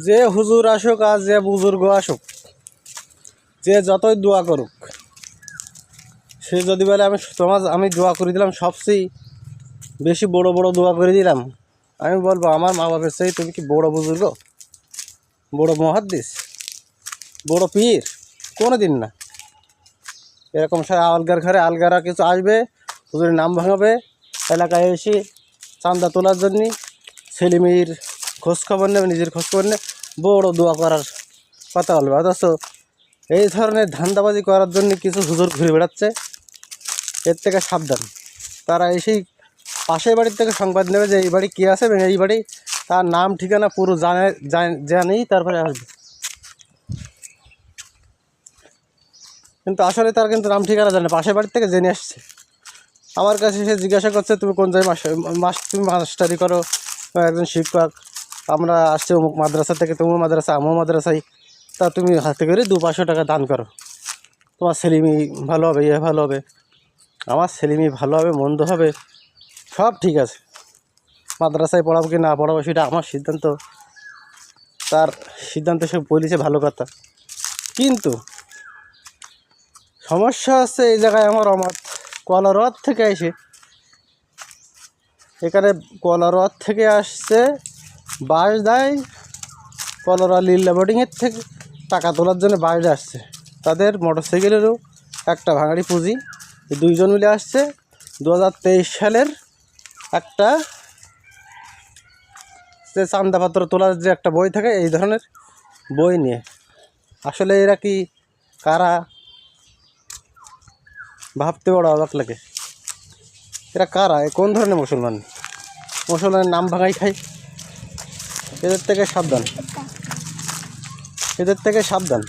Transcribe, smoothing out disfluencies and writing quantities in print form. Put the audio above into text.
যে হুজুর আসুক আর যে বুজুর্গ আসুক, যে যতই দোয়া করুক, সে যদি বলে আমি দোয়া করে দিলাম, সবচেয়ে বেশি বড় বড় দোয়া করে দিলাম, আমি বলবো আমার মা বাপের চেয়ে তুমি কি বড় বুজুর্গ, বড় মুহাদ্দিস, বড় পীর? কোনো দিন না। এরকম সব আলগার ঘরে আলগারা কিছু আসবে, হুজুরের নাম ভাঙাবে, এলাকায় এসে চাঁদা তোলার জন্য ছেলে মেয়ের খোঁজখবর নেবে, নিজের খোঁজখবর নেবে, বড় দোয়া করার কথা বলবে। অথচ এই ধরনের ধান্দাবাজি করার জন্য কিছু হুজুর ঘুরে বেড়াচ্ছে। এর থেকে সাবধান। তারা এসেই পাশের বাড়ির থেকে সংবাদ নেবে যে এই বাড়ি কে আছে এবং এই বাড়ি তার নাম ঠিকানা পুরো জানেই তারপরে আসবে। কিন্তু আসলে তার কিন্তু নাম ঠিকানা জানে, পাশের বাড়ির থেকে জেনে আসছে। আমার কাছে সে জিজ্ঞাসা করছে তুমি কোন জায়গায় তুমি মাস্টারি করো, একজন শিক্ষক, আমরা আসছি অমুক মাদ্রাসা থেকে, তোমার মাদ্রাসা আমার মাদ্রাসায়, তা তুমি হাতে করে 200-500 টাকা দান করো, তোমার ছেলেমেয়ে ভালো হবে, ভালো হবে। আমার ছেলেমেয়ে ভালো হবে, মন্দ হবে, সব ঠিক আছে, মাদ্রাসায় পড়াবো কি না পড়াবো সেটা আমার সিদ্ধান্ত, তার সিদ্ধান্ত সে বলেছে, ভালো কথা। কিন্তু সমস্যা হচ্ছে এই জায়গায় আমার অমত কলারোয়ার থেকে এসে, এখানে কলারোয়ার থেকে আসছে বাস দেয়, কলারোয়া লিল্লা বোর্ডিংয়ের থেকে টাকা তোলার জন্য বাস আসছে, তাদের মোটরসাইকেলেরও একটা ভাঙাড়ি পুঁজি, দুইজন মিলে আসছে 2023 সালের একটা যে চান্দাপত্র তোলার যে একটা বই থাকে, এই ধরনের বই নিয়ে। আসলে এরা কি কারা ভাবতে বড় অবাক লাগে। এরা কারা, কোন ধরনের মুসলমানের নাম ভাঙাই খায়? এদের থেকে সাবধান, এদের থেকে সাবধান।